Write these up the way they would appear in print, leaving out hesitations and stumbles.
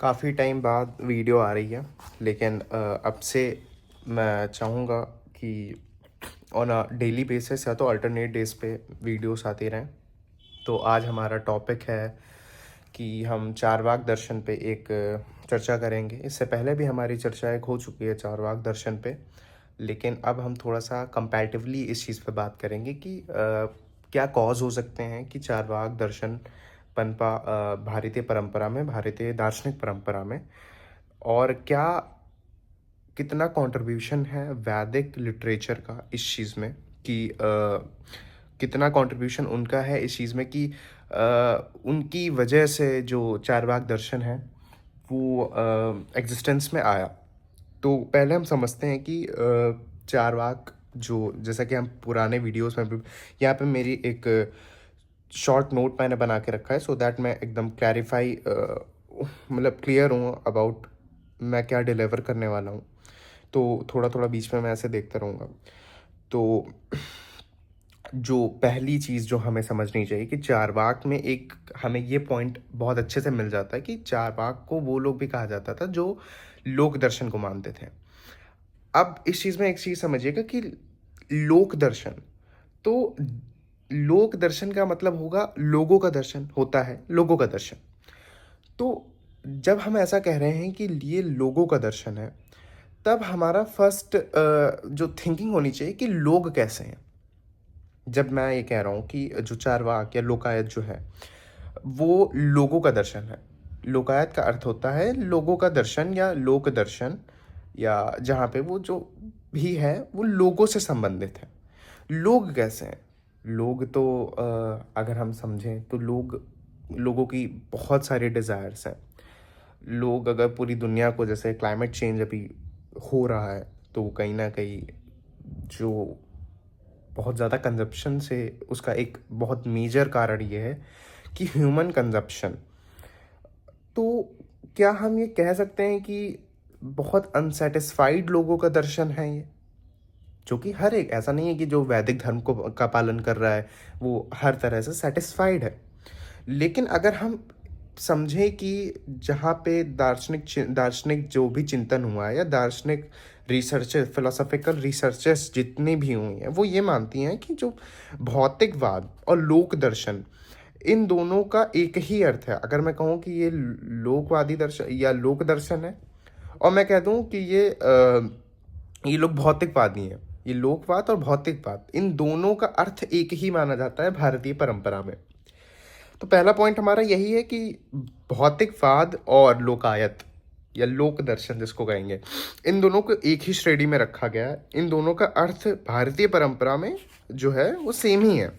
काफ़ी टाइम बाद वीडियो आ रही है, लेकिन अब से मैं चाहूँगा कि ऑन अ डेली बेसिस या तो अल्टरनेट डेज़ पे वीडियोस आती रहें। तो आज हमारा टॉपिक है कि हम चारवाक दर्शन पे एक चर्चा करेंगे। इससे पहले भी हमारी चर्चा एक हो चुकी है चारवाक दर्शन पे, लेकिन अब हम थोड़ा सा कंपैरेटिवली इस चीज़ पे बात करेंगे कि क्या कॉज हो सकते हैं कि चारवाक दर्शन पनपा भारतीय परंपरा में, भारतीय दार्शनिक परंपरा में, और क्या कितना कंट्रीब्यूशन है वैदिक लिटरेचर का इस चीज़ में कि कितना कंट्रीब्यूशन उनका है इस चीज़ में कि उनकी वजह से जो चारवाक दर्शन है वो एग्जिस्टेंस में आया। तो पहले हम समझते हैं कि चारवाक जो, जैसा कि हम पुराने वीडियोस में भी, यहाँ पे मेरी एक शॉर्ट नोट मैंने बना के रखा है सो दैट मैं एकदम क्लैरिफाई मतलब क्लियर हूँ अबाउट मैं क्या डिलीवर करने वाला हूँ। तो थोड़ा थोड़ा बीच में मैं ऐसे देखता रहूँगा। तो जो पहली चीज़ जो हमें समझनी चाहिए कि चारवाक में एक हमें ये पॉइंट बहुत अच्छे से मिल जाता है कि चारवाक को वो लोग भी कहा जाता था जो लोक दर्शन को मानते थे। अब इस चीज़ में एक चीज़ समझिएगा कि लोक दर्शन, तो लोक दर्शन का मतलब होगा लोगों का दर्शन होता है, लोगों का दर्शन। तो जब हम ऐसा कह रहे हैं कि ये लोगों का दर्शन है, तब हमारा फर्स्ट जो थिंकिंग होनी चाहिए कि लोग कैसे हैं। जब मैं ये कह रहा हूँ कि जो चारवाक या लोकायत जो है वो लोगों का दर्शन है, लोकायत का अर्थ होता है लोगों का दर्शन या लोक दर्शन, या जहाँ पे वो जो भी है वो लोगों से संबंधित है। लोग कैसे हैं? लोग तो अगर हम समझें तो लोगों की बहुत सारी डिज़ायर्स हैं। लोग अगर पूरी दुनिया को, जैसे क्लाइमेट चेंज अभी हो रहा है, तो कहीं ना कहीं जो बहुत ज़्यादा कंजप्शन से, उसका एक बहुत मेजर कारण ये है कि ह्यूमन कंजप्शन। तो क्या हम ये कह सकते हैं कि बहुत अनसेटिस्फाइड लोगों का दर्शन है ये? जो कि हर एक, ऐसा नहीं है कि जो वैदिक धर्म को का पालन कर रहा है वो हर तरह से सेटिस्फाइड है। लेकिन अगर हम समझें कि जहाँ पे दार्शनिक जो भी चिंतन हुआ है, या दार्शनिक रिसर्चेस, फिलोसॉफिकल रिसर्चेस जितनी भी हुई हैं, वो ये मानती हैं कि जो भौतिकवाद और लोक दर्शन, इन दोनों का एक ही अर्थ है। अगर मैं कहूँ कि ये लोकवादी दर्शन या लोक दर्शन है, और मैं कह दूँ कि ये लोग भौतिकवादी हैं, ये लोकवाद और भौतिकवाद, इन दोनों का अर्थ एक ही माना जाता है भारतीय परंपरा में। तो पहला पॉइंट हमारा यही है कि भौतिकवाद और लोकायत या लोक दर्शन जिसको कहेंगे, इन दोनों को एक ही श्रेणी में रखा गया है। इन दोनों का अर्थ भारतीय परंपरा में जो है वो सेम ही है।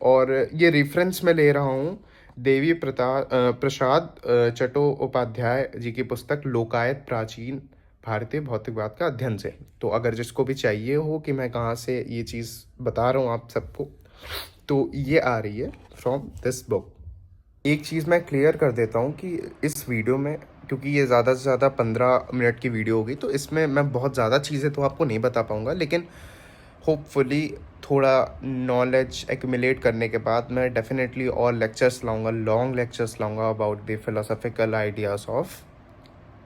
और ये रेफरेंस मैं ले रहा हूँ देवी प्रसाद चट्टोपाध्याय जी की पुस्तक लोकायत प्राचीन भारतीय भौतिकवाद का अध्ययन से। तो अगर जिसको भी चाहिए हो कि मैं कहाँ से ये चीज़ बता रहा हूँ आप सबको, तो ये आ रही है फ्रॉम दिस बुक। एक चीज़ मैं क्लियर कर देता हूँ कि इस वीडियो में, क्योंकि ये ज़्यादा से ज़्यादा 15 मिनट की वीडियो होगी, तो इसमें मैं बहुत ज़्यादा चीज़ें तो आपको नहीं बता पाऊँगा, लेकिन होपफुली थोड़ा नॉलेज एक्यूमुलेट करने के बाद मैं डेफिनेटली और लेक्चर्स लाऊंगा, लॉन्ग लेक्चर्स लाऊंगा about the philosophical ideas of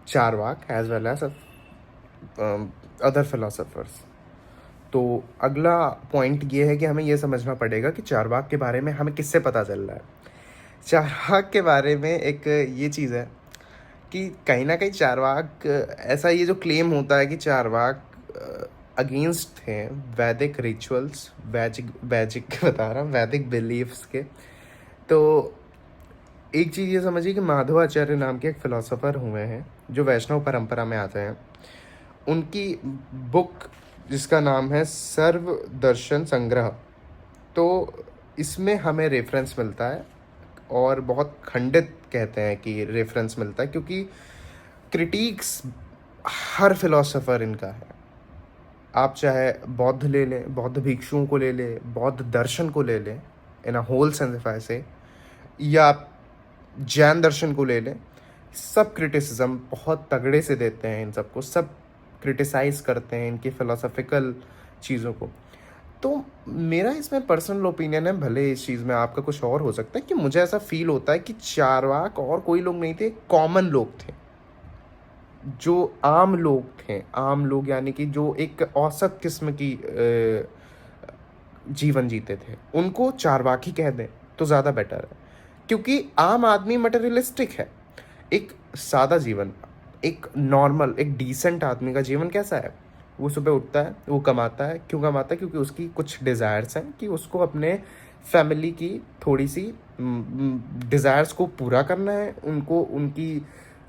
Charvaka as well as other philosophers. तो अगला पॉइंट ये है कि हमें ये समझना पड़ेगा कि चारवाक के बारे में हमें किससे पता चल रहा है। चारवाक के बारे में एक ये चीज़ है कि कहीं ना कहीं चारवाक, ऐसा ये जो क्लेम होता है कि चारवाक अगेंस्ट थे वैदिक रिचुअल्स, वैजिक वैजिक बता रहा हूँ, वैदिक बिलीफ्स के। तो एक चीज़ ये समझिए कि माधवाचार्य नाम के एक फिलोसोफर हुए हैं जो वैष्णव परंपरा में आते हैं। उनकी बुक जिसका नाम है सर्व दर्शन संग्रह, तो इसमें हमें रेफरेंस मिलता है, और बहुत खंडित कहते हैं कि रेफरेंस मिलता है, क्योंकि क्रिटिक्स हर फिलोसोफर इनका है। आप चाहे बौद्ध ले लें, बौद्ध भिक्षुओं को ले लें, बौद्ध दर्शन को ले लें in a whole sense if I say, या आप जैन दर्शन को ले लें, सब क्रिटिसिज्म बहुत तगड़े से देते हैं इन सबको, सब क्रिटिसाइज करते हैं इनकी फिलोसॉफिकल चीज़ों को। तो मेरा इसमें पर्सनल ओपिनियन है, भले इस चीज़ में आपका कुछ और हो सकता है, कि मुझे ऐसा फील होता है कि चारवाक और कोई लोग नहीं थे, कॉमन लोग थे, जो आम लोग थे। आम लोग यानी कि जो एक औसत किस्म की जीवन जीते थे, उनको चारवाक ही कह दें तो ज़्यादा बेटर है। क्योंकि आम आदमी मटेरियलिस्टिक है। एक सादा जीवन, एक नॉर्मल, एक डिसेंट आदमी का जीवन कैसा है? वो सुबह उठता है, वो कमाता है। क्यों कमाता है? क्योंकि उसकी कुछ डिज़ायर्स हैं कि उसको अपने फैमिली की थोड़ी सी डिज़ायर्स को पूरा करना है, उनको उनकी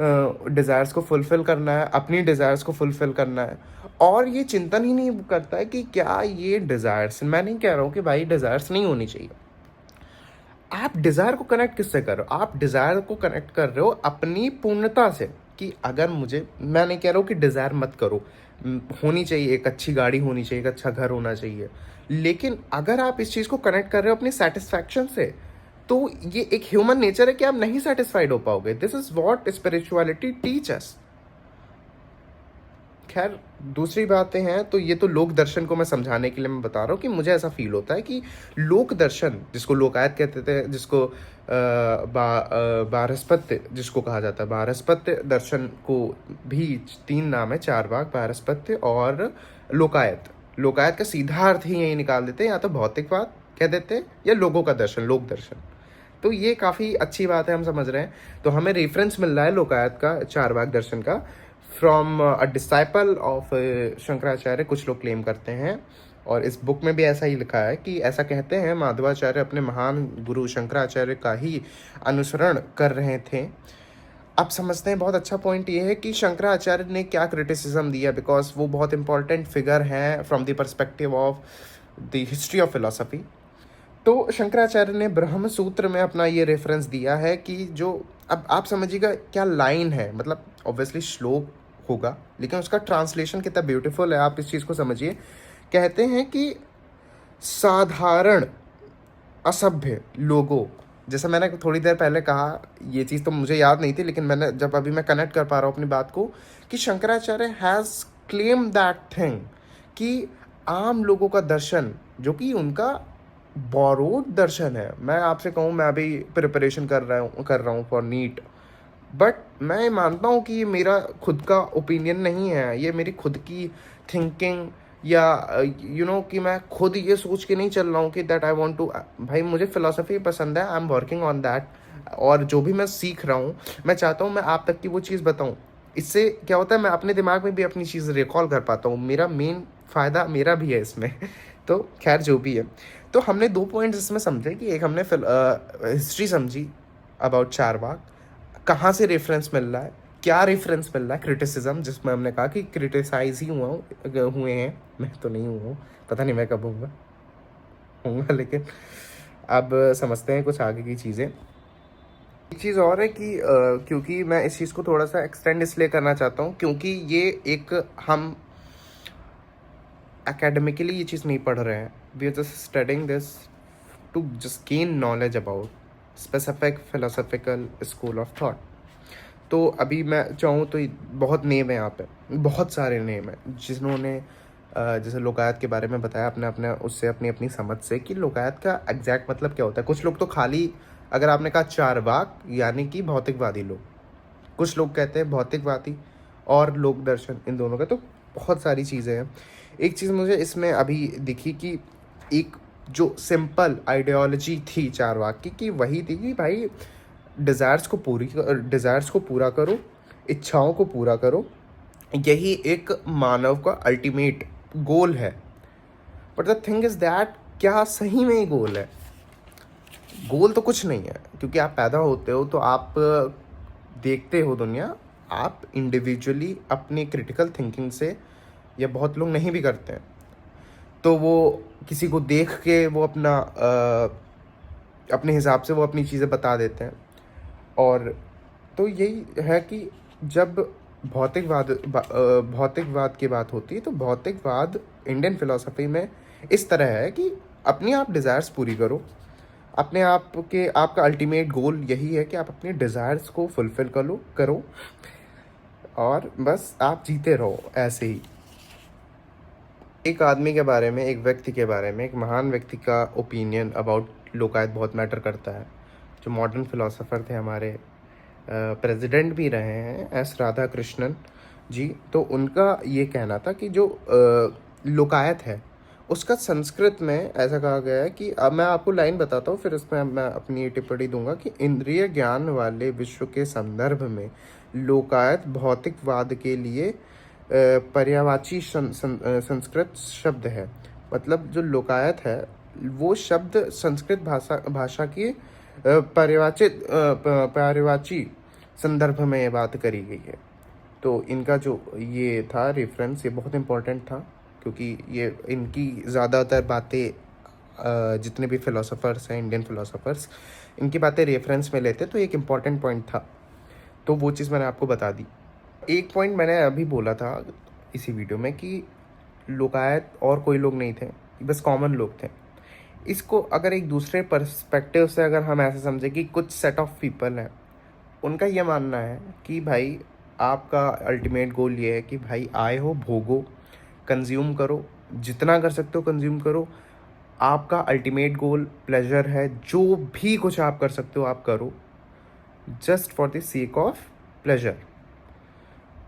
डिज़ायर्स को फुलफ़िल करना है, अपनी डिज़ायर्स को फुलफ़िल करना है। और ये चिंतन ही नहीं करता है कि क्या ये डिज़ायर्स, मैं नहीं कह रहा हूँ कि भाई डिज़ायर्स नहीं होनी चाहिए, आप डिज़ायर को कनेक्ट किससे कर रहे हो? आप डिज़ायर को कनेक्ट कर रहे हो अपनी पूर्णता से, कि अगर मुझे, मैं नहीं कह रहा हूँ कि डिज़ायर मत करो, होनी चाहिए, एक अच्छी गाड़ी होनी चाहिए, एक अच्छा घर होना चाहिए, लेकिन अगर आप इस चीज़ को कनेक्ट कर रहे हो अपनी सेटिस्फैक्शन से, तो ये एक ह्यूमन नेचर है कि आप नहीं सेटिस्फाइड हो पाओगे। This is what spirituality teachers. खैर, दूसरी बातें हैं, तो ये तो लोक दर्शन को मैं समझाने के लिए मैं बता रहा हूँ कि मुझे ऐसा फील होता है कि लोक दर्शन, जिसको लोकायत कहते थे, जिसको बारहस्पत्य जिसको कहा जाता है, बारहस्पत्य दर्शन को भी 3 नाम है, चारवाक, बारहस्पत्य और लोकायत। लोकायत का सीधा अर्थ ही यही निकाल देते हैं, या तो भौतिकवाद कह देते हैं या लोगों का दर्शन, लोक दर्शन। तो ये काफ़ी अच्छी बात है, हम समझ रहे हैं। तो हमें रेफरेंस मिल रहा है लोकायत का, चारवाक दर्शन का, from a disciple of Shankaracharya, कुछ लोग क्लेम करते हैं। और इस बुक में भी ऐसा ही लिखा है कि ऐसा कहते हैं माधवाचार्य अपने महान गुरु शंकराचार्य का ही अनुसरण कर रहे थे। अब समझते हैं, बहुत अच्छा पॉइंट ये है कि शंकराचार्य ने क्या क्रिटिसिज्म दिया, बिकॉज वो बहुत इंपॉर्टेंट फिगर हैं from the perspective of the history of philosophy. तो शंकराचार्य ने ब्रह्म सूत्र में अपना ये रेफरेंस दिया है कि जो, अब आप समझिएगा क्या लाइन है, मतलब ऑब्वियसली श्लोक होगा, लेकिन उसका ट्रांसलेशन कितना ब्यूटीफुल है, आप इस चीज़ को समझिए। कहते हैं कि साधारण असभ्य लोगों, जैसा मैंने थोड़ी देर पहले कहा, ये चीज़ तो मुझे याद नहीं थी, लेकिन मैंने जब अभी मैं कनेक्ट कर पा रहा हूँ अपनी बात को, कि Shankaracharya has claim that thing, कि आम लोगों का दर्शन, जो कि उनका बोरोड दर्शन है। मैं आपसे कहूँ, मैं अभी प्रिपरेशन कर रहा हूँ फॉर नीट, बट मैं मानता हूँ कि ये मेरा खुद का ओपिनियन नहीं है, ये मेरी खुद की थिंकिंग, या कि मैं खुद ये सोच के नहीं चल रहा हूँ कि दैट आई वांट टू, भाई मुझे फिलोसफी पसंद है, I am working on that, और जो भी मैं सीख रहा हूँ, मैं चाहता हूँ मैं आप तक की वो चीज़ बताऊँ। इससे क्या होता है, मैं अपने दिमाग में भी अपनी चीज़ रिकॉल कर पाता हूँ, मेरा मेन फ़ायदा मेरा भी है इसमें। तो खैर, जो भी है, तो हमने 2 पॉइंट्स इसमें समझे कि एक हमने हिस्ट्री समझी अबाउट चारवाक, कहाँ से रेफरेंस मिल रहा है, क्या रेफरेंस मिल रहा है, क्रिटिसिज्म, जिसमें हमने कहा कि क्रिटिसाइज ही हुए हैं, मैं तो नहीं हुआ हूँ, पता नहीं मैं कब होऊंगा, लेकिन अब समझते हैं कुछ आगे की चीज़ें। एक चीज़ और है कि क्योंकि मैं इस चीज़ को थोड़ा सा एक्सटेंड इसलिए करना चाहता हूँ, क्योंकि ये एक, हम एकेडमिकली ये चीज़ नहीं पढ़ रहे हैं, we are just studying this to just gain knowledge about specific philosophical school of thought. तो अभी मैं चाहूँ तो बहुत नेम है यहाँ पे, बहुत सारे नेम हैं जिन्होंने जैसे लोकायत के बारे में बताया, अपने अपने उससे अपनी अपनी समझ से, कि लोकायत का एग्जैक्ट मतलब क्या होता है। कुछ लोग तो खाली, अगर आपने कहा चारवाक यानी कि भौतिकवादी लोग, कुछ लोग कहते हैं भौतिकवादी और लोक दर्शन, इन दोनों का तो बहुत सारी चीज़ें हैं। एक चीज़ मुझे इसमें अभी दिखी कि एक जो सिंपल आइडियोलॉजी थी चारवाक की, कि वही थी कि भाई डिज़ायर्स को पूरा करो, इच्छाओं को पूरा करो, यही एक मानव का अल्टीमेट गोल है। But the thing is that, क्या सही में ही गोल है? गोल तो कुछ नहीं है, क्योंकि आप पैदा होते हो तो आप देखते हो दुनिया, आप इंडिविजुअली अपनी क्रिटिकल थिंकिंग से, या बहुत लोग नहीं भी करते हैं, तो वो किसी को देख के वो अपने हिसाब से वो अपनी चीज़ें बता देते हैं। और तो यही है कि जब भौतिकवाद की बात होती है, तो भौतिकवाद इंडियन फिलोसफी में इस तरह है कि अपनी आप डिज़ायर्स पूरी करो, अपने आप के, आपका अल्टीमेट गोल यही है कि आप अपने डिज़ायर्स को फुलफ़िल करो, और बस आप जीते रहो ऐसे ही। एक आदमी के बारे में, एक व्यक्ति के बारे में, एक महान व्यक्ति का ओपिनियन अबाउट लोकायत बहुत मैटर करता है। जो मॉडर्न फिलोसोफर थे हमारे, प्रेसिडेंट भी रहे हैं, एस राधा कृष्णन जी, तो उनका ये कहना था कि जो लोकायत है उसका संस्कृत में ऐसा कहा गया है कि अब मैं आपको लाइन बताता हूँ, फिर उसमें मैं अपनी टिप्पणी दूंगा कि इंद्रिय ज्ञान वाले विश्व के संदर्भ में लोकायत भौतिकवाद के लिए पर्यायवाची संस्कृत शब्द है। मतलब जो लोकायत है वो शब्द संस्कृत भाषा की पर्यायवाची संदर्भ में ये बात करी गई है। तो इनका जो ये था रेफरेंस, ये बहुत इम्पोर्टेंट था, क्योंकि ये इनकी ज़्यादातर बातें जितने भी फ़िलोसोफर्स हैं, इंडियन फ़िलोसोफर्स, इनकी बातें रेफरेंस में लेते, तो एक इम्पॉर्टेंट पॉइंट था, तो वो चीज़ मैंने आपको बता दी। एक पॉइंट मैंने अभी बोला था इसी वीडियो में कि लोकायत और कोई लोग नहीं थे, बस कॉमन लोग थे। इसको अगर एक दूसरे पर्सपेक्टिव से अगर हम ऐसे समझें कि कुछ सेट ऑफ पीपल हैं, उनका ये मानना है कि भाई आपका अल्टीमेट गोल ये है कि भाई आए हो, भोगो, कंज्यूम करो, जितना कर सकते हो कंज्यूम करो। आपका अल्टीमेट गोल प्लेजर है, जो भी कुछ आप कर सकते हो आप करो, just for the sake of pleasure.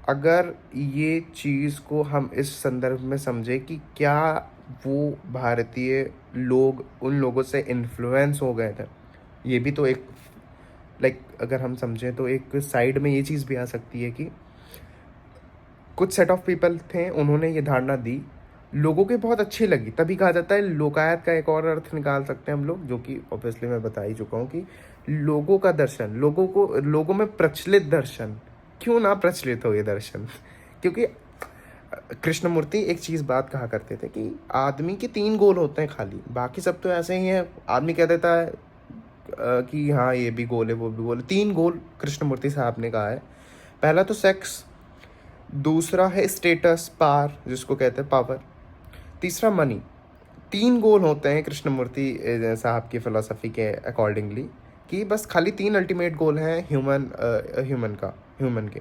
अगर ये चीज़ को हम इस संदर्भ में समझे कि क्या वो भारतीय लोग उन लोगों से इन्फ्लुएंस हो गए थे, ये भी तो एक अगर हम समझें तो एक साइड में ये चीज़ भी आ सकती है कि कुछ सेट ऑफ पीपल थे, उन्होंने ये धारणा दी, लोगों के बहुत अच्छी लगी, तभी कहा जाता है लोकायत का एक और अर्थ निकाल सकते हैं हम लोग, जो कि ऑब्वियसली मैं बता ही चुका हूँ कि लोगों का दर्शन, लोगों में प्रचलित दर्शन, क्यों ना प्रचलित हो ये दर्शन। क्योंकि कृष्णमूर्ति एक चीज़ बात कहा करते थे कि आदमी के 3 गोल होते हैं खाली, बाकी सब तो ऐसे ही है। आदमी कह देता है कि हाँ ये भी गोल है, वो भी गोल है। 3 गोल कृष्णमूर्ति साहब ने कहा है। पहला तो सेक्स, दूसरा है स्टेटस, पावर जिसको कहते हैं पावर, तीसरा मनी। 3 गोल होते हैं कृष्णमूर्ति साहब की फ़िलोसफी के अकॉर्डिंगली, कि बस खाली 3 अल्टीमेट गोल हैं ह्यूमन के।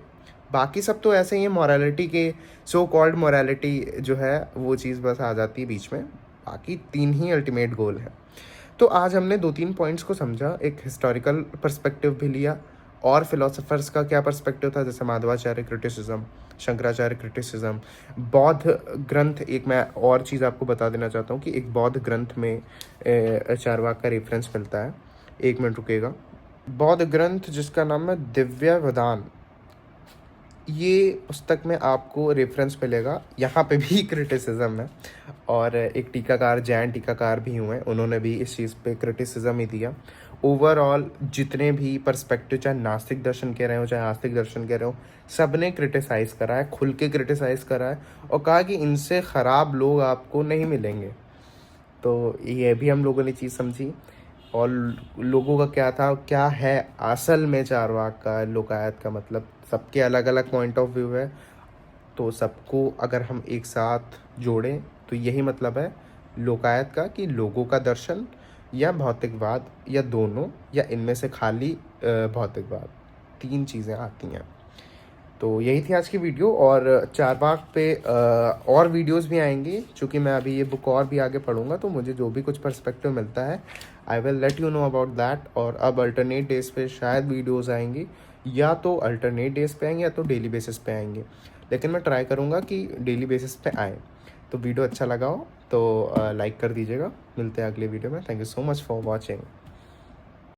बाकी सब तो ऐसे ही है, मॉरलिटी के, सो कॉल्ड मॉरलिटी जो है वो चीज़ बस आ जाती है बीच में, बाकी 3 ही अल्टीमेट गोल हैं। तो आज हमने 2-3 पॉइंट्स को समझा, एक हिस्टोरिकल पर्सपेक्टिव भी लिया और फिलोसोफर्स का क्या पर्सपेक्टिव था, जैसे माधवाचार्य क्रिटिसिज्म, शंकराचार्य क्रिटिसिज्म, बौद्ध ग्रंथ। एक मैं और चीज़ आपको बता देना चाहता हूँ कि एक बौद्ध ग्रंथ में चारवाक का रेफरेंस मिलता है। 1 मिनट रुकेगा। बौद्ध ग्रंथ जिसका नाम है दिव्य वदान, ये पुस्तक में आपको रेफरेंस मिलेगा, यहाँ पे भी क्रिटिसिज्म है। और एक टीकाकार, जैन टीकाकार भी हुए, उन्होंने भी इस चीज़ पे क्रिटिसिज्म ही दिया। ओवरऑल जितने भी पर्सपेक्टिव, चाहे नास्तिक दर्शन कह रहे हो चाहे आस्तिक दर्शन कह रहे हो, सब ने क्रिटिसाइज़ करा है, खुल के क्रिटिसाइज़ करा है और कहा कि इनसे ख़राब लोग आपको नहीं मिलेंगे। तो ये भी हम लोगों ने चीज़ समझी। और लोगों का क्या था, क्या है असल में चारवाक का, लोकायत का मतलब, सबके अलग अलग पॉइंट ऑफ व्यू है। तो सबको अगर हम एक साथ जोड़ें तो यही मतलब है लोकायत का, कि लोगों का दर्शन या भौतिकवाद, या दोनों, या इनमें से खाली भौतिकवाद, 3 चीज़ें आती हैं। तो यही थी आज की वीडियो। और चारबाग पे और वीडियोस भी आएंगी, चूँकि मैं अभी ये बुक और भी आगे पढ़ूंगा, तो मुझे जो भी कुछ पर्सपेक्टिव मिलता है I will let you know about that. और अब अल्टरनेट डेज पे शायद वीडियोस आएंगी, या तो अल्टरनेट डेज पे आएंगे या तो डेली बेसिस पे आएंगे, लेकिन मैं ट्राई करूँगा कि डेली बेसिस पे आए। तो वीडियो अच्छा लगा हो तो लाइक कर दीजिएगा। मिलते हैं अगले वीडियो में। Thank you so much for watching.